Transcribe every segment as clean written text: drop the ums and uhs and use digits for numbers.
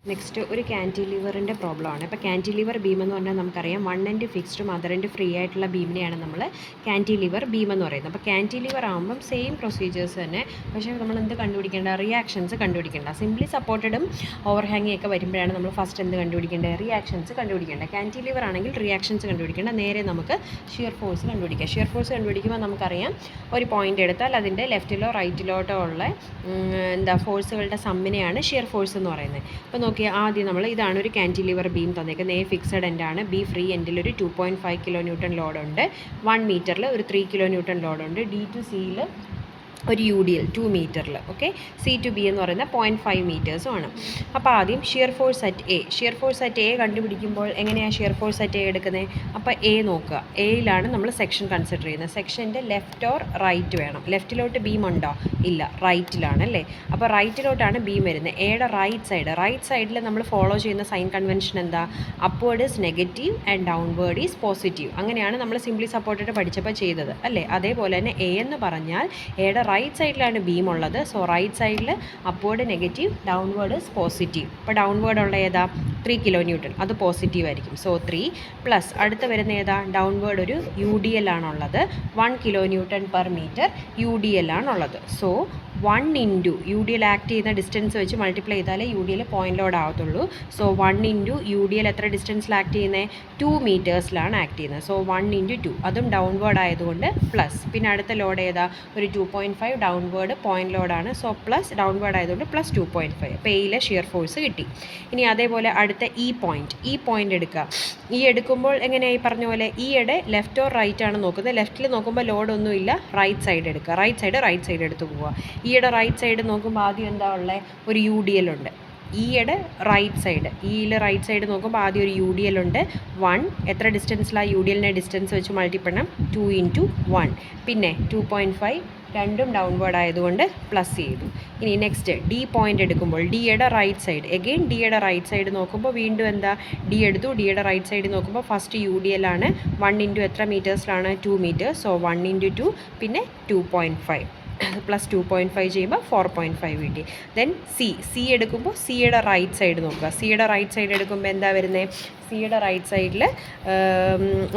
Next ഒരു ക്യാൻറ്റിലിവറിൻ്റെ പ്രോബ്ലമാണ്. ഇപ്പോൾ ക്യാൻറ്റിലിവർ ബീം എന്ന് പറഞ്ഞാൽ നമുക്കറിയാം 1 എൻഡ് ഫിക്സ്ഡും അതർ എൻഡ് ഫ്രീ ആയിട്ടുള്ള ബീമിനെയാണ് നമ്മൾ ക്യാൻറ്റിലിവർ ബീം എന്ന് പറയുന്നത്. അപ്പോൾ ക്യാൻറ്റിലിവർ ആകുമ്പം സെയിം പ്രൊസീജിയേഴ്സ് തന്നെ, പക്ഷേ നമ്മൾ എന്ത് കണ്ടുപിടിക്കേണ്ട, റിയാക്ഷൻസ് കണ്ടുപിടിക്കേണ്ട. സിംപ്ലി സപ്പോർട്ടഡും ഓവർഹാങ്ങിങ് ഒക്കെ വരുമ്പോഴാണ് നമ്മൾ ഫസ്റ്റ് എന്ത് കണ്ടുപിടിക്കേണ്ടത്, റിയാക്ഷൻസ് കണ്ടുപിടിക്കേണ്ടത്. ക്യാൻറ്റിലിവർ ആണെങ്കിൽ റിയാക്ഷൻസ് കണ്ടുപിടിക്കേണ്ട, നേരെ നമുക്ക് ഷിയർ ഫോഴ്സ് കണ്ടുപിടിക്കാം. ഷിയർ ഫോഴ്സ് കണ്ടുപിടിക്കുമ്പോൾ നമുക്കറിയാം ഒരു പോയിൻ്റ് എടുത്താൽ അതിൻ്റെ ലെഫ്റ്റിലോ റൈറ്റിലോട്ടോ ഉള്ള ഫോഴ്സുകളുടെ സമ്മിനെയാണ് ഷിയർ ഫോഴ്സ് എന്ന് പറയുന്നത്. അപ്പോൾ ആദ്യം നമ്മൾ ഇതാണ് ഒരു ക്യാൻറ്റിലിവർ ബീം തന്നേക്കുന്നത്. എ ഫിക്സഡ് എൻഡാണ്, ബി ഫ്രീ എൻഡിൽ ഒരു 2.5 കിലോ ന്യൂട്ടൺ ലോഡുണ്ട്, 1 മീറ്ററിൽ ഒരു 3 കിലോ ന്യൂട്ടൺ ലോഡുണ്ട്, ഡി ടു സിയിൽ ഒരു UDL 2 മീറ്ററിൽ, ഓക്കെ. സി ടു ബി എന്ന് പറയുന്ന 0.5 മീറ്റേഴ്സും ആണ്. അപ്പോൾ ആദ്യം shear force at A. Shear force at A കണ്ടുപിടിക്കുമ്പോൾ എങ്ങനെയാണ് ഷിയർ ഫോഴ്സ് അറ്റ് എ എടുക്കുന്നത്? അപ്പോൾ എ നോക്കുക, എയിലാണ് നമ്മൾ സെക്ഷൻ കൺസിഡർ ചെയ്യുന്നത്. സെക്ഷൻ്റെ ലെഫ്റ്റ് ഓർ റൈറ്റ് വേണം. ലെഫ്റ്റിലോട്ട് ബീം ഉണ്ടോ? ഇല്ല, റൈറ്റിലാണ് അല്ലേ. അപ്പോൾ റൈറ്റിലോട്ടാണ് ബീം വരുന്നത്. എയുടെ റൈറ്റ് സൈഡിൽ നമ്മൾ ഫോളോ ചെയ്യുന്ന സൈൻ കൺവെൻഷൻ എന്താ? Upward is negative and downward is positive. അങ്ങനെയാണ് നമ്മൾ സിംപ്ലി സപ്പോർട്ടഡ് പഠിച്ചപ്പോൾ ചെയ്തത് അല്ലേ. അതേപോലെ തന്നെ എ എന്ന് പറഞ്ഞാൽ എയുടെ റൈറ്റ് സൈഡിലാണ് ബീം ഉള്ളത്. സോ റൈറ്റ് സൈഡിൽ upward negative, downward is positive. അപ്പോൾ ഡൗൺവേർഡ് ഉള്ള ഏതാ? 3 കിലോ ന്യൂട്ടൺ, അത് പോസിറ്റീവ് ആയിരിക്കും. സോ 3 പ്ലസ് അടുത്ത് വരുന്ന ഏതാ? ഡൗൺവേർഡ് ഒരു UDL ആണുള്ളത്, 1 kilo newton per metre UDL ആണുള്ളത്. സോ 1 ഇൻറ്റു UDL ആക്ട് ചെയ്യുന്ന ഡിസ്റ്റൻസ് വെച്ച് മൾട്ടിപ്ലൈ ചെയ്താലേ UDL പോയിൻ്റ് ലോഡ് ആവത്തുള്ളൂ. സോ 1 ഇൻറ്റു UDL എത്ര ഡിസ്റ്റൻസിൽ ആക്ട് ചെയ്യുന്നത്? 2 മീറ്റേഴ്സിലാണ് ആക്ട് ചെയ്യുന്നത്. സോ 1 ഇൻറ്റു 2, അതും ഡൗൺവേർഡ് ആയതുകൊണ്ട് പ്ലസ്. പിന്നെ അടുത്ത ലോഡ് ഏതാ? ഒരു 2.5 ഡൗൺവേർഡ് പോയിൻ്റ് ലോഡാണ്. സോ പ്ലസ്, ഡൗൺവേർഡ് ആയതുകൊണ്ട് പ്ലസ് 2.5. അപ്പോൾ എയിലെ ഷിയർ ഫോഴ്സ് കിട്ടി. ഇനി അതേപോലെ അടുത്ത ഈ പോയിൻ്റ് എടുക്കുക. ഈ എടുക്കുമ്പോൾ എങ്ങനെയായി പറഞ്ഞ പോലെ ഈയുടെ ലെഫ്റ്റ് ഓർ റൈറ്റ് ആണ് നോക്കുന്നത്. ലെഫ്റ്റിൽ നോക്കുമ്പോൾ ലോഡൊന്നുമില്ല, റൈറ്റ് സൈഡ് എടുക്കുക. റൈറ്റ് സൈഡ് എടുത്ത് പോവുക. ഈയുടെ റൈറ്റ് സൈഡ് നോക്കുമ്പോൾ ആദ്യം എന്താ ഉള്ളത്? ഒരു UDL ഉണ്ട്. ഈയുടെ റൈറ്റ് സൈഡ് നോക്കുമ്പോൾ ആദ്യം ഒരു UDL ഉണ്ട്. 1 എത്ര ഡിസ്റ്റൻസിലാണ്? UDLനെ ഡിസ്റ്റൻസ് വെച്ച് മൾട്ടിപ്പണം 2 ഇൻറ്റു 1. പിന്നെ 2.5, രണ്ടും ഡൗൺവേർഡ് ആയതുകൊണ്ട് പ്ലസ് ചെയ്തു. ഇനി നെക്സ്റ്റ് ഡി പോയിൻ്റ് എടുക്കുമ്പോൾ ഡിയുടെ റൈറ്റ് സൈഡ് നോക്കുമ്പോൾ വീണ്ടും എന്താ? ഡി എടുത്തു. ഡിയുടെ റൈറ്റ് സൈഡ് നോക്കുമ്പോൾ ഫസ്റ്റ് UDL ആണ്. 1 ഇൻറ്റു എത്ര മീറ്റേഴ്സിലാണ്? 2 മീറ്റേഴ്സ്. സോ 1 ഇൻറ്റു 2, പിന്നെ 2.5 പ്ലസ് 2.5 ചെയ്യുമ്പോൾ 4.5 കിട്ടി. ദെൻ സി എടുക്കുമ്പോൾ സിയുടെ റൈറ്റ് സൈഡ് നോക്കുക. സിയുടെ റൈറ്റ് സൈഡ് എടുക്കുമ്പോൾ എന്താ വരുന്നത്? സിയുടെ റൈറ്റ് സൈഡിൽ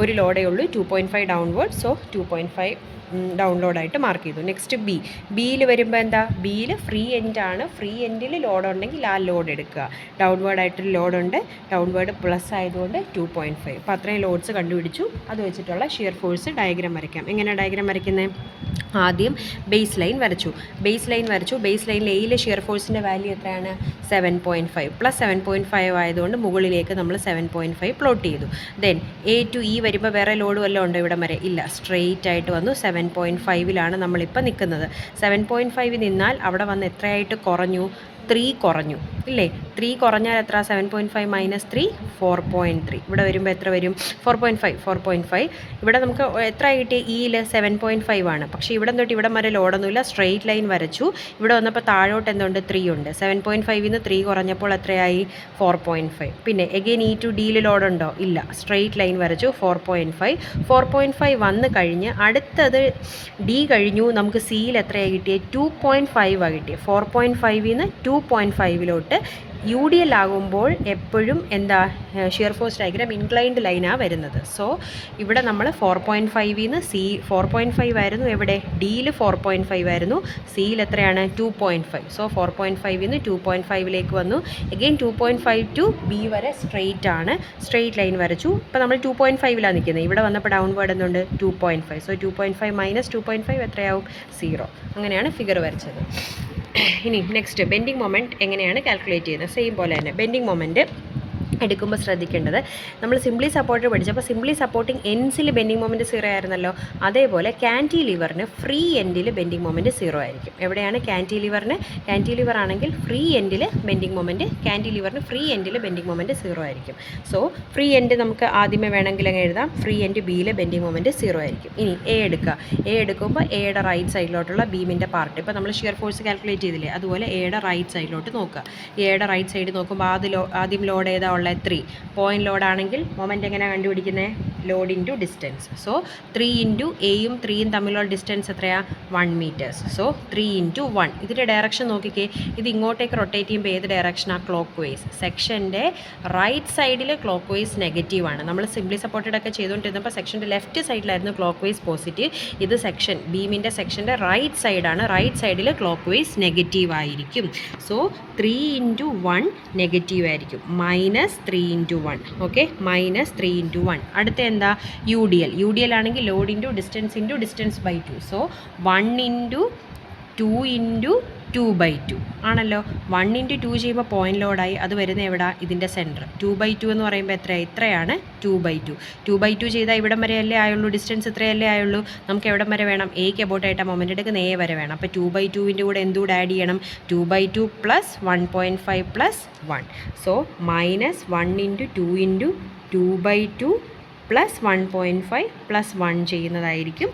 ഒരു ലോഡേ ഉള്ളൂ, 2.5 ഡൗൺവേർഡ്. സോ 2.5 ഡൗൺലോഡായിട്ട് മാർക്ക് ചെയ്തു. നെക്സ്റ്റ് ബിയിൽ വരുമ്പോൾ എന്താ? ബിയിൽ ഫ്രീ എൻഡാണ്. ഫ്രീ എൻഡിൽ ലോഡ് ഉണ്ടെങ്കിൽ ആ ലോഡ് എടുക്കുക. ഡൗൺവേർഡ് ആയിട്ടൊരു ലോഡുണ്ട്, ഡൗൺവേർഡ് പ്ലസ് ആയതുകൊണ്ട് 2.5. അപ്പോൾ അത്രയും ലോഡ്സ് കണ്ടുപിടിച്ചു. അത് വെച്ചിട്ടുള്ള ഷിയർ ഫോഴ്സ് ഡയഗ്രാം വരയ്ക്കാം. എങ്ങനെയാണ് ഡയഗ്രാം വരയ്ക്കുന്നത്? ആദ്യം ബേസ് ലൈൻ വരച്ചു. ബേസ് ലൈനിൽ എയിലെ ഷിയർ ഫോഴ്സിൻ്റെ വാല്യൂ എത്രയാണ്? 7.5 പ്ലസ് 7.5 ആയതുകൊണ്ട് മുകളിലേക്ക് നമ്മൾ 7.5 പ്ലോട്ട് ചെയ്തു. ദെൻ A to E വരുമ്പോൾ വേറെ ലോഡ് വല്ലതും ഉണ്ടോ ഇവിടം വരെ? ഇല്ല, സ്ട്രെയിറ്റ് ആയിട്ട് വന്നു. 7.5ലാണ് നമ്മളിപ്പോൾ നിൽക്കുന്നത്. 7.5 നിന്നാൽ അവിടെ വന്ന് എത്രയായിട്ട് കുറഞ്ഞു? 3 കുറഞ്ഞു ഇല്ലേ. 3 കുറഞ്ഞാൽ എത്ര? 7.5 മൈനസ് 3, 4.3. ഇവിടെ വരുമ്പോൾ എത്ര വരും? 4.5. ഇവിടെ നമുക്ക് എത്ര കിട്ടി? ഇയിൽ 7.5 ആണ്. പക്ഷേ ഇവിടെ തൊട്ട് ഇവിടം വരെ ലോഡൊന്നുമില്ല, സ്ട്രെയിറ്റ് ലൈൻ വരച്ചു. ഇവിടെ വന്നപ്പോൾ താഴോട്ട് എന്തുണ്ട്? 3 ഉണ്ട്. 7.5ൽ നിന്ന് 3 കുറഞ്ഞപ്പോൾ എത്രയായി? 4.5. പിന്നെ എഗെയിൻ E to Dയിൽ ലോഡുണ്ടോ? ഇല്ല, സ്ട്രെയിറ്റ് ലൈൻ വരച്ചു. 4.5 വന്ന് കഴിഞ്ഞ് അടുത്തത് D കഴിഞ്ഞു. നമുക്ക് സിയിൽ എത്രയാണ് കിട്ടിയത്? 2.5 ആണ് കിട്ടിയത്. 4.5ൽ നിന്ന് 2.5ലോട്ട് UDL ആകുമ്പോൾ എപ്പോഴും എന്താ? ഷിയർ ഫോഴ്സ് ഡയഗ്രാം ഇൻക്ലൈൻഡ് ലൈനാണ് വരുന്നത്. സോ ഇവിടെ നമ്മൾ 4.5ൽ നിന്ന് 4.5 ആയിരുന്നു. എവിടെ? ഡിയിൽ 4.5 ആയിരുന്നു. സിയിൽ എത്രയാണ്? 2.5. സോ 4.5ൽ നിന്ന് 2.5ലേക്ക് വന്നു. എഗെയിൻ 2.5 ടു ബി വരെ സ്ട്രെയിറ്റ് ലൈൻ വരച്ചു. ഇപ്പോൾ നമ്മൾ 2.5ലാണ് നിൽക്കുന്നത്. ഇവിടെ വന്നപ്പോൾ ഡൗൺവേർഡ് എന്നുണ്ട്? 2.5. സോ 2.5 മൈനസ് 2.5 എത്രയാവും? 0. അങ്ങനെയാണ് ഫിഗർ വരച്ചത്. ഇനി നെക്സ്റ്റ് ബെൻഡിങ് മൊമെൻറ്റ് എങ്ങനെയാണ് കാൽക്കുലേറ്റ് ചെയ്യുന്നത്? സെയിം പോലെ തന്നെ ബെൻഡിങ് മൊമെൻറ്റ് എടുക്കുമ്പോൾ ശ്രദ്ധിക്കേണ്ടത്, നമ്മൾ സിംപ്ലി സപ്പോർട്ട് പഠിച്ചപ്പോൾ സിംപ്ലി സപ്പോർട്ടിങ് എൻഡ്സിൽ ബെൻഡിങ് മൊമെൻറ്റ് 0 ആയിരുന്നല്ലോ. അതേപോലെ ക്യാൻറ്റിലിവറിന് ഫ്രീ എൻഡിൽ ബെൻഡിങ് മൊമെൻറ്റ് 0 ആയിരിക്കും. എവിടെയാണ്? ക്യാൻറ്റിലിവർ ആണെങ്കിൽ ഫ്രീ എൻഡിൽ ബെൻഡിങ് മൊമെൻറ്റ്, ക്യാൻറ്റിലിവറിന് ഫ്രീ എൻഡിൽ ബെൻഡിങ് മൊമെൻറ്റ് 0 ആയിരിക്കും. സോ ഫ്രീ എൻഡ് നമുക്ക് ആദ്യമേ വേണമെങ്കിൽ അങ്ങ് എഴുതാം. ഫ്രീ എൻഡ് ബിയിൽ ബെൻഡിങ് മൊമെൻറ്റ് 0 ആയിരിക്കും. ഇനി എ എടുക്കുമ്പോൾ എയുടെ റൈറ്റ് സൈഡിലോട്ടുള്ള ബീമിൻ്റെ പാർട്ട്, ഇപ്പോൾ നമ്മൾ ഷിയർ ഫോഴ്സ് കാൽക്കുലേറ്റ് ചെയ്തില്ലേ, അതുപോലെ എയുടെ റൈറ്റ് സൈഡിലോട്ട് നോക്കുക. എയുടെ റൈറ്റ് സൈഡ് നോക്കുമ്പോൾ ആദ്യം ലോഡ് ഏതാ ഉള്ളത്? എത്രയുള്ളത് 3. പോയിന്റ് ലോഡ് ആണെങ്കിൽ മൊമെൻറ്റ് എങ്ങനെയാണ് കണ്ടുപിടിക്കുന്നത്? Load into distance. So 3 into എയും 3യും തമ്മിലുള്ള ഡിസ്റ്റൻസ് എത്രയാണ്? 1 മീറ്റേഴ്സ്. So 3 into 1. ഇതിൻ്റെ ഡയറക്ഷൻ നോക്കിക്കേ, ഇത് ഇങ്ങോട്ടേക്ക് റൊട്ടേറ്റ് ചെയ്യുമ്പോൾ ഏത് ഡയറക്ഷനാണ്? Clockwise. സെക്ഷൻ്റെ റൈറ്റ് സൈഡിൽ ക്ലോക്ക് വൈസ് നെഗറ്റീവാണ്. നമ്മൾ സിംപ്ലി സപ്പോർട്ടഡ് ഒക്കെ ചെയ്തുകൊണ്ടിരുന്നപ്പോൾ സെക്ഷൻ്റെ ലെഫ്റ്റ് സൈഡിലായിരുന്നു ക്ലോക്ക് വൈസ് പോസിറ്റീവ്. ഇത് സെക്ഷൻ ബീമിൻ്റെ സെക്ഷൻ്റെ റൈറ്റ് സൈഡാണ്. റൈറ്റ് സൈഡിൽ ക്ലോക്ക് വൈസ് നെഗറ്റീവ് ആയിരിക്കും. സോ 3 ഇൻറ്റു 1 നെഗറ്റീവ് ആയിരിക്കും. -3 ഇൻറ്റു 1. Okay, -3 into 1. അടുത്ത എന്താ? യു ഡി എൽ ആണെങ്കിൽ load into distance by 2. So 1 into 2 into 2/2 ആണല്ലോ. 1 ഇൻറ്റു 2 ചെയ്യുമ്പോൾ പോയിന്റ് ലോഡായി. അത് വരുന്നത് എവിടെ? ഇതിൻ്റെ സെൻറ്റർ. 2/2 എന്ന് പറയുമ്പോൾ എത്രയാണ്? ഇത്രയാണ് 2/2. 2/2 ചെയ്താൽ ഇവിടം വരെ അല്ലേ ആയുള്ളൂ, ഡിസ്റ്റൻസ് ഇത്രയല്ലേ ആയുള്ളൂ. നമുക്ക് എവിടം വരെ വേണം? എക്ക് അബൌട്ടായിട്ട് മൊമെൻ്റ് എടുക്കുന്ന എ വരെ വേണം. അപ്പോൾ 2/2ൻ്റെ കൂടെ എന്തുകൂടെ ആഡ് ചെയ്യണം? 2/2 plus 1.5 plus 1. So -1 into 2 into 2/2 plus 1.5 plus 1 ചെയ്യുന്നതായിരിക്കും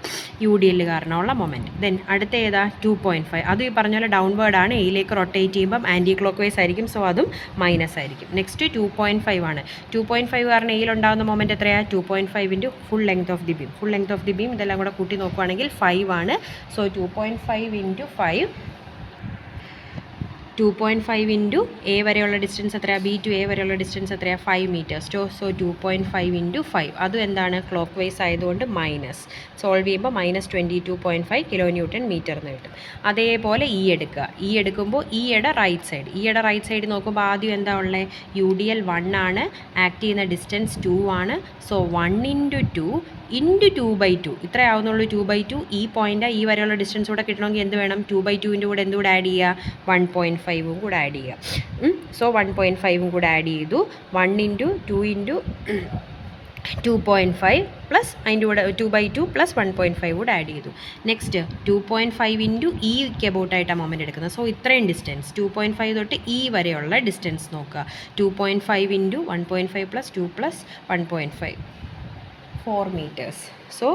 യു ഡി എൽ കാരണമുള്ള മൊമെൻറ്റ്. ദെൻ അടുത്ത ഏതാ? 2.5. അതും ഈ പറഞ്ഞ പോലെ ഡൗൺവേർഡ് ആണ്. എയിലേക്ക് റൊട്ടേറ്റ് ചെയ്യുമ്പം ആൻറ്റി ക്ലോക്ക് വൈസ് ആയിരിക്കും. സോ അതും മൈനസ് ആയിരിക്കും. നെക്സ്റ്റ് 2.5 ആണ്. 2.5 കാരണം എയിലുണ്ടാകുന്ന മൊമെൻറ്റ് എത്രയാണ്? 2.5 into full length of the beam. Full length of the beam ഇതെല്ലാം കൂടെ കൂട്ടി നോക്കുവാണെങ്കിൽ 5 ആണ്. So 2.5 into 5. 2.5 ഇൻറ്റു എ വരെയുള്ള ഡിസ്റ്റൻസ് എത്രയാണ്? ബി ടു എ വരെയുള്ള ഡിസ്റ്റൻസ് എത്രയാണ്? 5 മീറ്റേഴ്സ്. So 2.5 into 5. അതും എന്താണ്? ക്ലോക്ക് വൈസ് ആയതുകൊണ്ട് മൈനസ്. സോൾവ് ചെയ്യുമ്പോൾ -22.5 കിലോ ന്യൂട്ടൺ മീറ്റർ എന്ന് കിട്ടും. അതേപോലെ എടുക്കുക. എടുക്കുമ്പോൾ ഇയുടെ റൈറ്റ് സൈഡ് നോക്കുമ്പോൾ ആദ്യം എന്താ ഉള്ളത്? യു ഡി എൽ 1 ആണ്. ആക്ട് ചെയ്യുന്ന ഡിസ്റ്റൻസ് 2 ആണ്. So 1 into 2 into 2/2. ഇത്രയാവുന്നുള്ളൂ 2/2. ഈ പോയിൻ്റ് ഈ വരെയുള്ള ഡിസ്റ്റൻസ് കൂടെ കിട്ടണമെങ്കിൽ എന്ത് വേണം? 2/2ൻ്റെ കൂടെ എന്തുകൂടെ ആഡ് ചെയ്യുക? 1.5 കൂടെ ആഡ് ചെയ്യുക. സോ 1.5 കൂടെ ആഡ് ചെയ്തു. 1 ഇൻറ്റു 2 ഇൻറ്റു 2.5 പ്ലസ് അതിൻ്റെ കൂടെ 2/2 പ്ലസ് 1.5 കൂടെ ആഡ് ചെയ്തു. നെക്സ്റ്റ് 2.5 ഇൻറ്റു ഇക്ക് അബൌട്ടായിട്ടാണ് മൊമെൻ്റ് എടുക്കുന്നത്. സോ ഇത്രയും ഡിസ്റ്റൻസ് 2.5 തൊട്ട് ഈ വരെയുള്ള ഡിസ്റ്റൻസ് നോക്കുക. 2.5 into 1.5 plus 2 plus 1.5 4 metres. So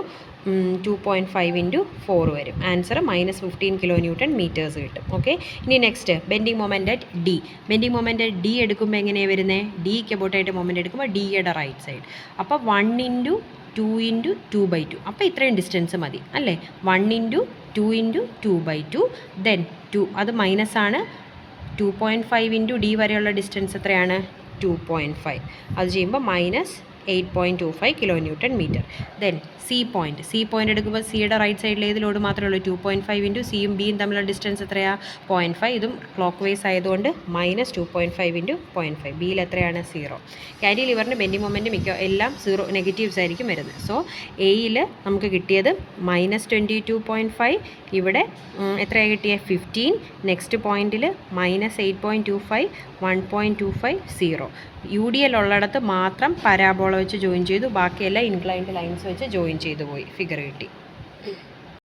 2.5 into 4 വരും. ആൻസർ -15 കിലോ ന്യൂട്ടൺ മീറ്റേഴ്സ് കിട്ടും. ഓക്കെ, ഇനി next bending moment at D. Bending moment at D എടുക്കുമ്പോൾ എങ്ങനെയാണ് വരുന്നത്? ഡിക്ക് അബൌട്ടായിട്ട് മൊമെൻ്റ് എടുക്കുമ്പോൾ ഡിയുടെ റൈറ്റ് സൈഡ്. അപ്പോൾ 1 ഇൻറ്റു 2 ഇൻറ്റു 2/2. അപ്പോൾ ഇത്രയും ഡിസ്റ്റൻസ് മതി അല്ലേ? 1 ഇൻറ്റു 2 ഇൻറ്റു 2/2. ദെൻ 2 അത് മൈനസ് ആണ്. 2.5 ഇൻറ്റു ഡി വരെയുള്ള ഡിസ്റ്റൻസ് എത്രയാണ്? 2.5. അത് ചെയ്യുമ്പോൾ -8.25 kilo newton metre. Then C point എടുക്കുമ്പോൾ സിയുടെ റൈറ്റ് സൈഡിൽ ഏത് ലോഡ് മാത്രമേ ഉള്ളൂ? 2.5 ഇൻറ്റു സിയും ബിയും തമ്മിലുള്ള ഡിസ്റ്റൻസ് എത്രയാണ്? 0.5. ഇതും ക്ലോക്ക് വൈസ് ആയതുകൊണ്ട് -2.5 ഇൻറ്റു 0.5. ബിയിൽ എത്രയാണ്? 0. കാൻറ്റിലിവറിൻ്റെ ബെൻഡിങ് മൊമെൻറ്റ് എല്ലാം 0 നെഗറ്റീവ്സ് ആയിരിക്കും വരുന്നത്. സോ എയിൽ നമുക്ക് കിട്ടിയത് -22.5. ഇവിടെ എത്രയാണ് കിട്ടിയത്? 15. നെക്സ്റ്റ് പോയിൻറ്റിൽ -8.25, 1.25, 0. യു ഡി എൽ ഉള്ളിടത്ത് മാത്രം പരാബോള വെച്ച് ജോയിൻ ചെയ്തു. ബാക്കിയെല്ലാം ഇൻക്ലൈൻഡ് ലൈൻസ് വെച്ച് ജോയിൻ ചെയ്തു പോയി. ഫിഗർ കിട്ടി.